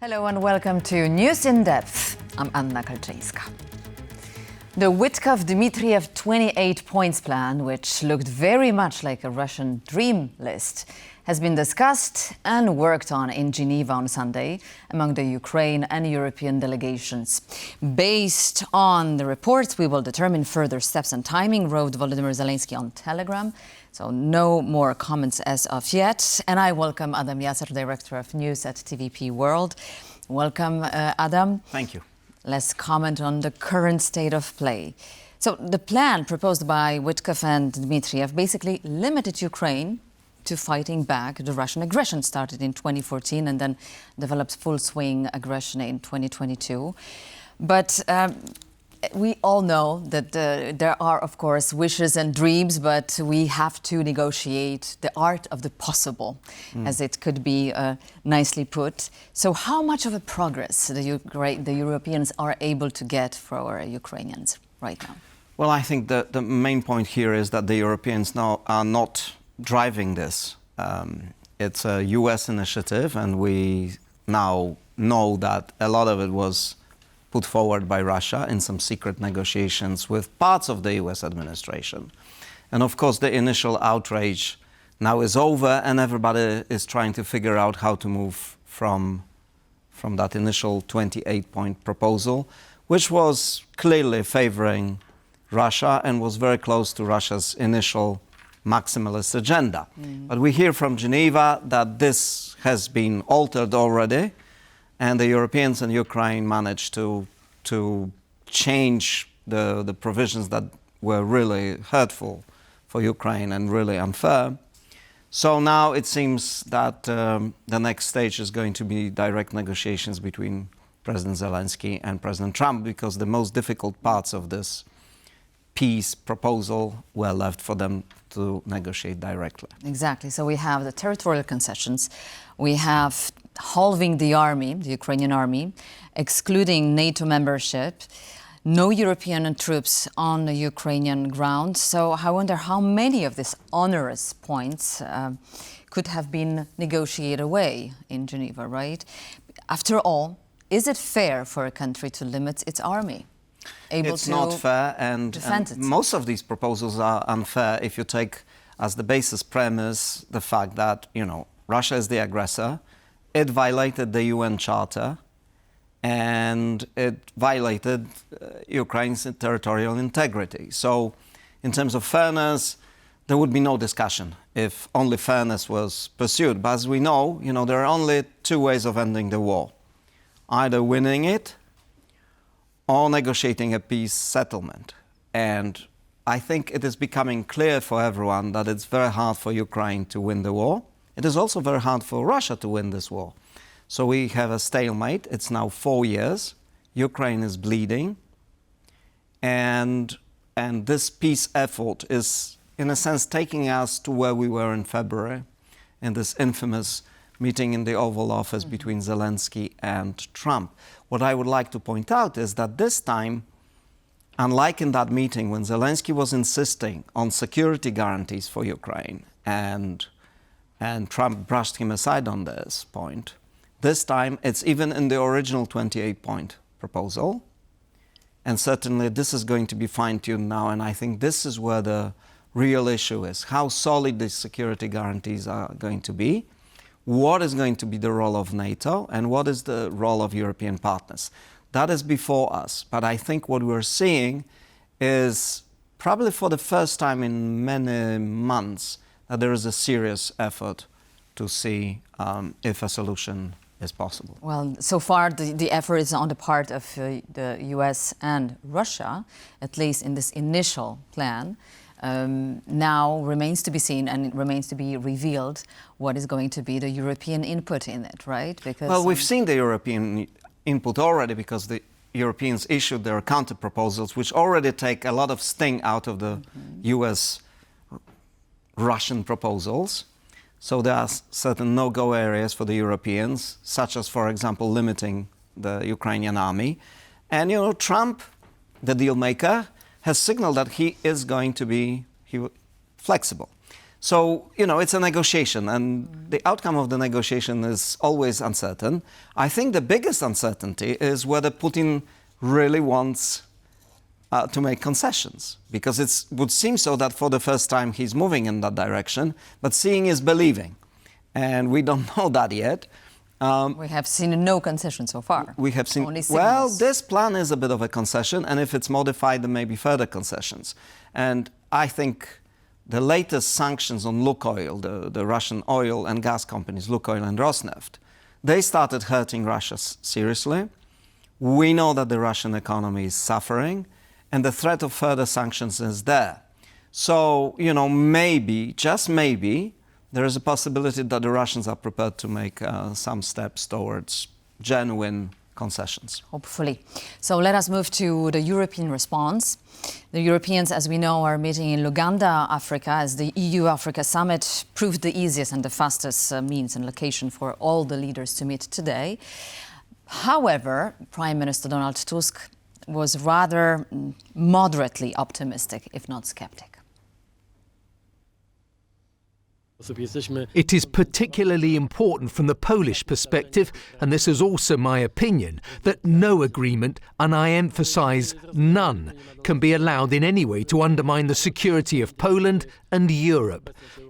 Hello and welcome to News in Depth. I'm Anna Kalczyńska. The Witkov-Dmitriev 28 points plan, which looked very much like a Russian dream list, has been discussed and worked on in Geneva on Sunday among the Ukraine and European delegations. Based on the reports, we will determine further steps and timing, wrote Volodymyr Zelenskyy on Telegram. So no more comments as of yet. And I welcome Adam Jasser, Director of News at TVP World. Welcome, Adam. Thank you. Let's comment on the current state of play. So the plan proposed by Witkov and Dmitriev basically limited Ukraine to fighting back the Russian aggression started in 2014 and then developed full-swing aggression in 2022. But we all know that there are, of course, wishes and dreams, but we have to negotiate the art of the possible, as it could be nicely put. So how much of a progress the Europeans are able to get for Ukrainians right now? Well, I think that the main point here is that the Europeans now are not driving this. It's a US initiative, and we now know that a lot of it was put forward by Russia in some secret negotiations with parts of the US administration. And of course, the initial outrage now is over, and everybody is trying to figure out how to move from that initial 28-point proposal, which was clearly favoring Russia and was very close to Russia's initial maximalist agenda. But we hear from Geneva that this has been altered already, and the Europeans and Ukraine managed to change the provisions that were really hurtful for Ukraine and really unfair. So now it seems that the next stage is going to be direct negotiations between President Zelenskyy and President Trump, because the most difficult parts of this peace proposal were left for them to negotiate directly. Exactly. So we have the territorial concessions, we have halving the army, the Ukrainian army, excluding NATO membership, no European troops on the Ukrainian ground. So I wonder how many of these onerous points could have been negotiated away in Geneva, right? After all, is it fair for a country to limit its army? It's not fair, and most of these proposals are unfair if you take as the basis premise the fact that, Russia is the aggressor, it violated the UN Charter, and it violated Ukraine's territorial integrity. So in terms of fairness, there would be no discussion if only fairness was pursued. But as we know, there are only two ways of ending the war: either winning it or negotiating a peace settlement. And I think it is becoming clear for everyone that it's very hard for Ukraine to win the war. It is also very hard for Russia to win this war. So we have a stalemate. It's now 4 years. Ukraine is bleeding. And this peace effort is, in a sense, taking us to where we were in February, in this infamous meeting in the Oval Office between Zelenskyy and Trump. What I would like to point out is that this time, unlike in that meeting when Zelenskyy was insisting on security guarantees for Ukraine and Trump brushed him aside on this point, this time it's even in the original 28-point proposal. And certainly this is going to be fine-tuned now, and I think this is where the real issue is: how solid these security guarantees are going to be, what is going to be the role of NATO, and what is the role of European partners. That is before us. But I think what we're seeing is, probably for the first time in many months, that there is a serious effort to see if a solution is possible. Well, so far the effort is on the part of the US and Russia, at least in this initial plan. Now remains to be seen, and it remains to be revealed what is going to be the European input in it, right? Because well, we've seen the European input already, because the Europeans issued their counter proposals, which already take a lot of sting out of the US-Russian proposals. So there are certain no-go areas for the Europeans, such as, for example, limiting the Ukrainian army. And, Trump, the deal maker, has signaled that he is going to be flexible. So, it's a negotiation, and the outcome of the negotiation is always uncertain. I think the biggest uncertainty is whether Putin really wants to make concessions, because it would seem so that for the first time he's moving in that direction, but seeing is believing. And we don't know that yet. We have seen no concession so far. We have seen, only well, this plan is a bit of a concession, and if it's modified, there may be further concessions. And I think the latest sanctions on Lukoil, the Russian oil and gas companies, Lukoil and Rosneft, they started hurting Russia seriously. We know that the Russian economy is suffering, and the threat of further sanctions is there. So, maybe, just maybe, there is a possibility that the Russians are prepared to make some steps towards genuine concessions. Hopefully. So let us move to the European response. The Europeans, as we know, are meeting in Uganda, Africa, as the EU-Africa summit proved the easiest and the fastest means and location for all the leaders to meet today. However, Prime Minister Donald Tusk was rather moderately optimistic, if not skeptic. It is particularly important from the Polish perspective, and this is also my opinion, that no agreement, and I emphasise none, can be allowed in any way to undermine the security of Poland and Europe.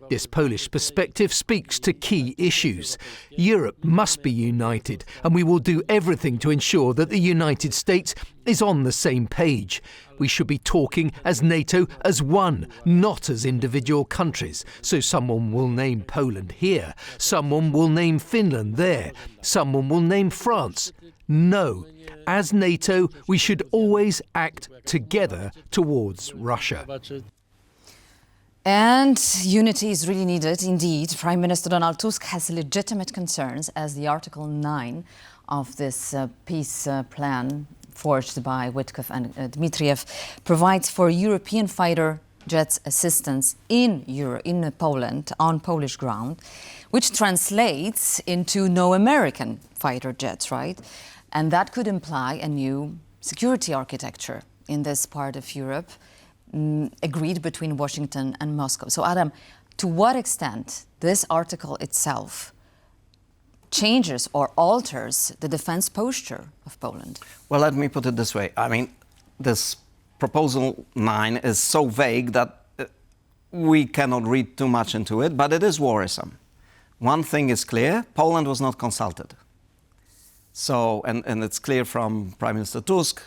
This Polish perspective speaks to key issues. Europe must be united, and we will do everything to ensure that the United States is on the same page. We should be talking as NATO as one, not as individual countries. So someone will name Poland here, someone will name Finland there, someone will name France. No, as NATO, we should always act together towards Russia. And unity is really needed, indeed. Prime Minister Donald Tusk has legitimate concerns, as the Article 9 of this peace plan forged by Witkoff and Dmitriev provides for European fighter jets assistance in Poland, on Polish ground, which translates into no American fighter jets, right? And that could imply a new security architecture in this part of Europe, agreed between Washington and Moscow. So, Adam, to what extent this article itself changes or alters the defense posture of Poland? Well, let me put it this way. I mean, this Proposal 9 is so vague that we cannot read too much into it, but it is worrisome. One thing is clear, Poland was not consulted. So, and it's clear from Prime Minister Tusk,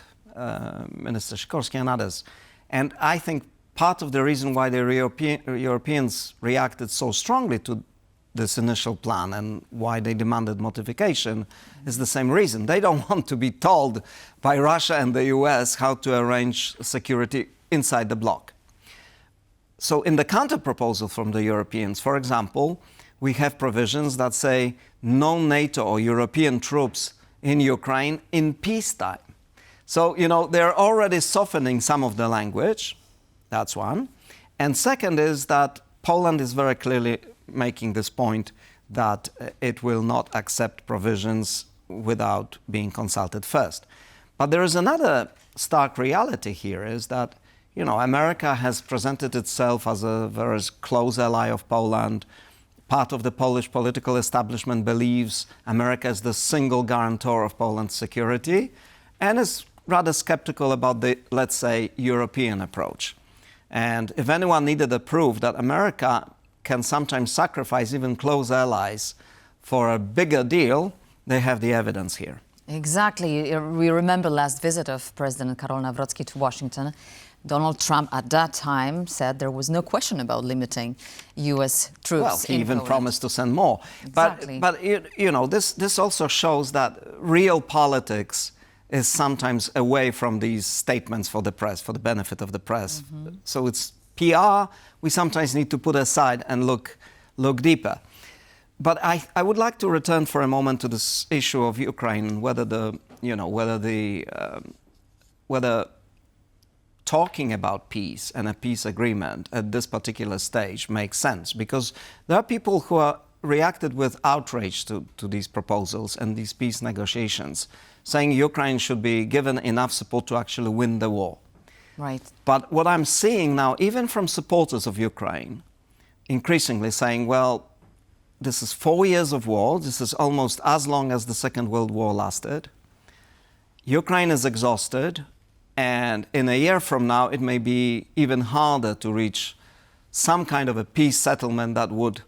Minister Sikorski and others. And I think part of the reason why the Europeans reacted so strongly to this initial plan and why they demanded modification is the same reason. They don't want to be told by Russia and the US how to arrange security inside the bloc. So in the counter-proposal from the Europeans, for example, we have provisions that say no NATO or European troops in Ukraine in peacetime. So, they're already softening some of the language. That's one. And second is that Poland is very clearly making this point that it will not accept provisions without being consulted first. But there is another stark reality here, is that, America has presented itself as a very close ally of Poland. Part of the Polish political establishment believes America is the single guarantor of Poland's security and is rather skeptical about the, let's say, European approach. And if anyone needed a proof that America can sometimes sacrifice even close allies for a bigger deal, they have the evidence here. Exactly. We remember last visit of President Karol Nawrocki to Washington. Donald Trump at that time said there was no question about limiting U.S. troops. Well, he even promised to send more. Exactly. But this also shows that real politics is sometimes away from these statements for the press, for the benefit of the press. Mm-hmm. So it's PR we sometimes need to put aside and look deeper. But I would like to return for a moment to this issue of Ukraine, whether talking about peace and a peace agreement at this particular stage makes sense, because there are people who are reacted with outrage to these proposals and these peace negotiations, saying Ukraine should be given enough support to actually win the war. Right. But what I'm seeing now, even from supporters of Ukraine, increasingly saying, well, this is 4 years of war. This is almost as long as the Second World War lasted. Ukraine is exhausted. And in a year from now, it may be even harder to reach some kind of a peace settlement that would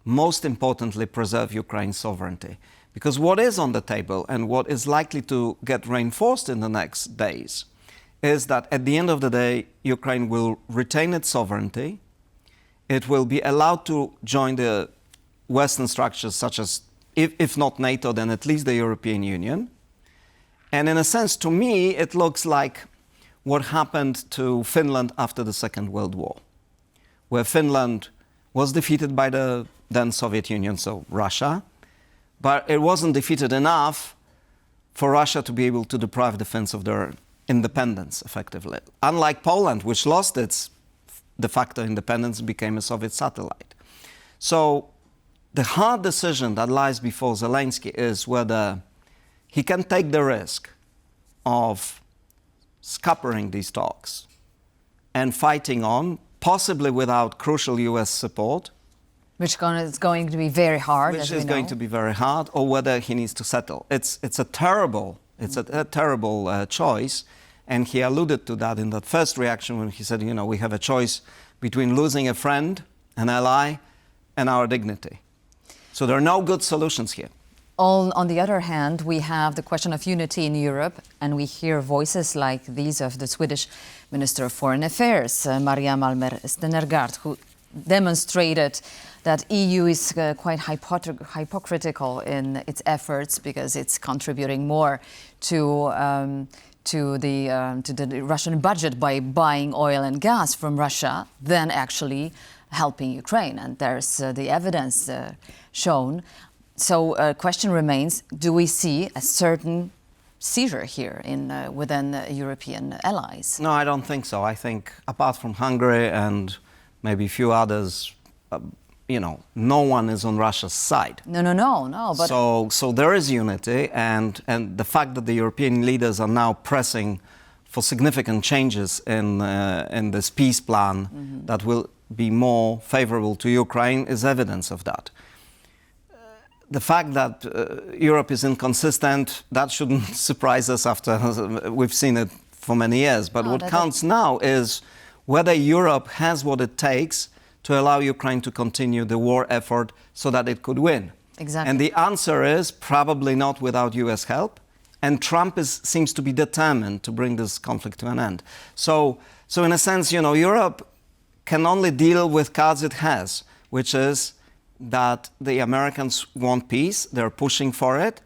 most importantly preserve Ukraine's sovereignty. Because what is on the table and what is likely to get reinforced in the next days is that at the end of the day, Ukraine will retain its sovereignty. It will be allowed to join the Western structures such as, if not NATO, then at least the European Union. And in a sense, to me, it looks like what happened to Finland after the Second World War, where Finland was defeated by the then Soviet Union, so Russia, but it wasn't defeated enough for Russia to be able to deprive the Finns of their independence, effectively. Unlike Poland, which lost its de facto independence, became a Soviet satellite. So the hard decision that lies before Zelenskyy is whether he can take the risk of scuppering these talks and fighting on, possibly without crucial US support. Which is going to be very hard, Which is going to be very hard, or whether he needs to settle. It's a terrible choice, and he alluded to that in that first reaction when he said, you know, we have a choice between losing a friend, an ally, and our dignity. So there are no good solutions here. On the other hand, we have the question of unity in Europe, and we hear voices like these of the Swedish Minister of Foreign Affairs, Maria Malmer Stenergard, who demonstrated that EU is quite hypocritical in its efforts because it's contributing more to the Russian budget by buying oil and gas from Russia than actually helping Ukraine. And there's the evidence shown. So question remains, do we see a certain seizure here within European allies? No, I don't think so. I think apart from Hungary and maybe a few others, no one is on Russia's side. No. But so there is unity, and the fact that the European leaders are now pressing for significant changes in this peace plan that will be more favorable to Ukraine is evidence of that. The fact that Europe is inconsistent, that shouldn't surprise us after we've seen it for many years. But what counts now is whether Europe has what it takes to allow Ukraine to continue the war effort so that it could win. Exactly. And the answer is probably not without US help. And Trump seems to be determined to bring this conflict to an end. So in a sense, Europe can only deal with cards it has, which is that the Americans want peace, they're pushing for it,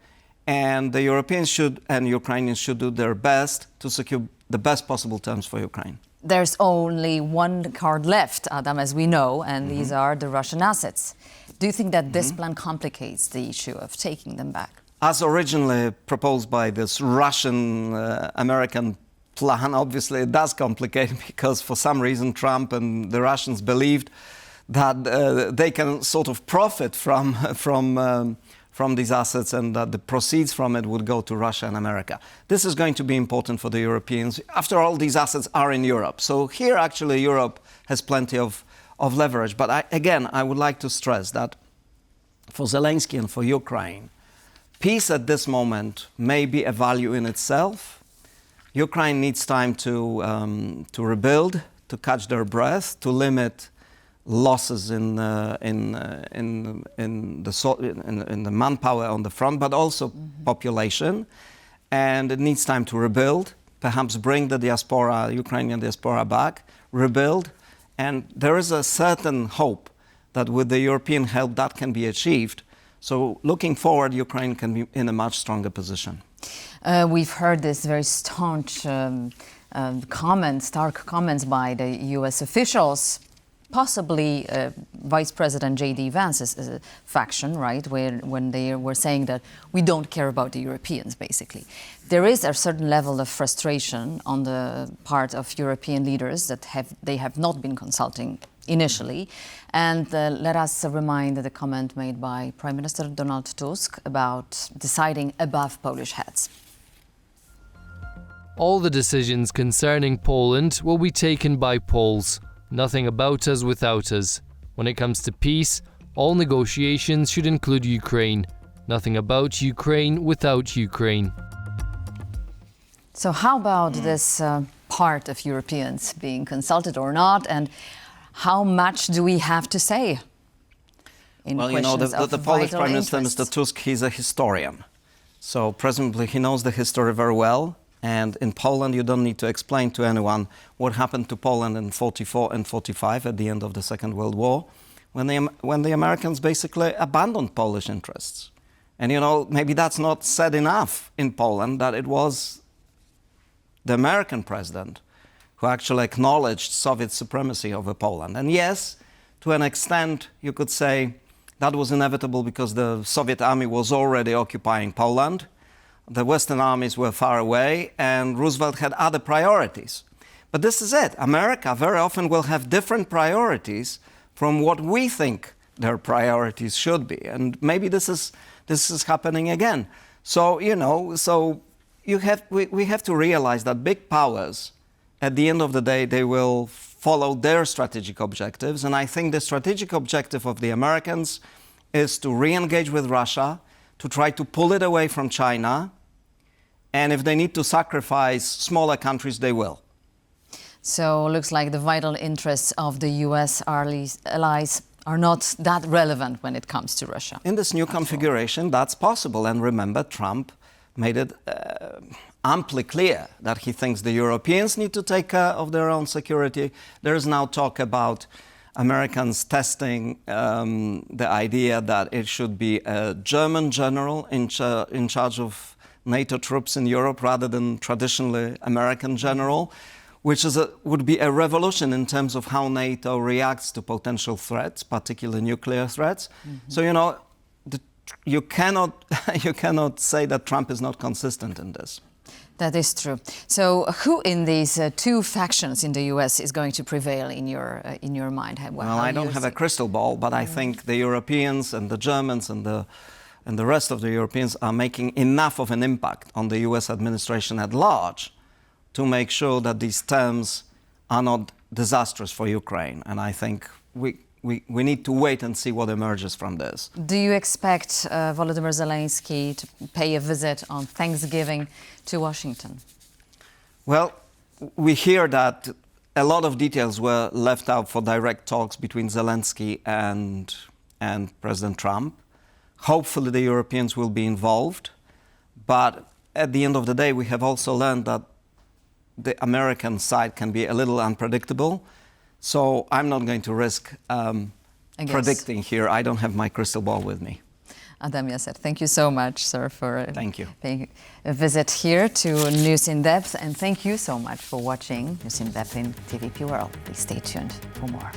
and the Europeans and Ukrainians should do their best to secure the best possible terms for Ukraine. There's only one card left, Adam, as we know, and these are the Russian assets. Do you think that this plan complicates the issue of taking them back? As originally proposed by this Russian-American plan, obviously it does complicate because for some reason Trump and the Russians believed that they can sort of profit from these assets and that the proceeds from it would go to Russia and America. This is going to be important for the Europeans. After all, these assets are in Europe. So here, actually, Europe has plenty of leverage. But I would like to stress that for Zelenskyy and for Ukraine, peace at this moment may be a value in itself. Ukraine needs time to rebuild, to catch their breath, to limit losses in the manpower on the front, but also population, and it needs time to rebuild. Perhaps bring the diaspora, Ukrainian diaspora, back, rebuild, and there is a certain hope that with the European help that can be achieved. So looking forward, Ukraine can be in a much stronger position. We've heard this very staunch stark comments by the U.S. officials, possibly Vice President J.D. Vance's faction, right, when they were saying that we don't care about the Europeans, basically. There is a certain level of frustration on the part of European leaders that they have not been consulting initially. And let us remind the comment made by Prime Minister Donald Tusk about deciding above Polish heads. All the decisions concerning Poland will be taken by Poles. Nothing about us without us. When it comes to peace, all negotiations should include Ukraine. Nothing about Ukraine without Ukraine. So how about this part of Europeans being consulted or not, and how much do we have to say in questions of the Polish Prime Minister, interests? Mr. Tusk, he's a historian. So presumably he knows the history very well. And in Poland, you don't need to explain to anyone what happened to Poland in 44 and 45 at the end of the Second World War, when the Americans basically abandoned Polish interests. And, maybe that's not said enough in Poland, that it was the American president who actually acknowledged Soviet supremacy over Poland. And yes, to an extent, you could say that was inevitable because the Soviet army was already occupying Poland. The Western armies were far away, and Roosevelt had other priorities. But this is it. America very often will have different priorities from what we think their priorities should be. And maybe this is happening again. So, we have to realize that big powers, at the end of the day, they will follow their strategic objectives. And I think the strategic objective of the Americans is to re-engage with Russia, to try to pull it away from China. And if they need to sacrifice smaller countries, they will. So it looks like the vital interests of the US allies are not that relevant when it comes to Russia. In this new configuration, that's possible. And remember, Trump made it amply clear that he thinks the Europeans need to take care of their own security. There is now talk about Americans testing the idea that it should be a German general in charge of NATO troops in Europe rather than traditionally American general, which would be a revolution in terms of how NATO reacts to potential threats, particularly nuclear threats. Mm-hmm. So, you cannot say that Trump is not consistent in this. That is true. So who in these two factions in the US is going to prevail in your mind? Well, I don't have a crystal ball, but I think the Europeans and the Germans and the rest of the Europeans are making enough of an impact on the US administration at large to make sure that these terms are not disastrous for Ukraine. And I think we need to wait and see what emerges from this. Do you expect Volodymyr Zelenskyy to pay a visit on Thanksgiving to Washington? Well, we hear that a lot of details were left out for direct talks between Zelenskyy and President Trump. Hopefully the Europeans will be involved. But at the end of the day, we have also learned that the American side can be a little unpredictable. So I'm not going to risk predicting here. I don't have my crystal ball with me. Adam Jasser, thank you so much, sir, for paying a visit here to News in Depth. And thank you so much for watching News in Depth in TVP World. Please stay tuned for more.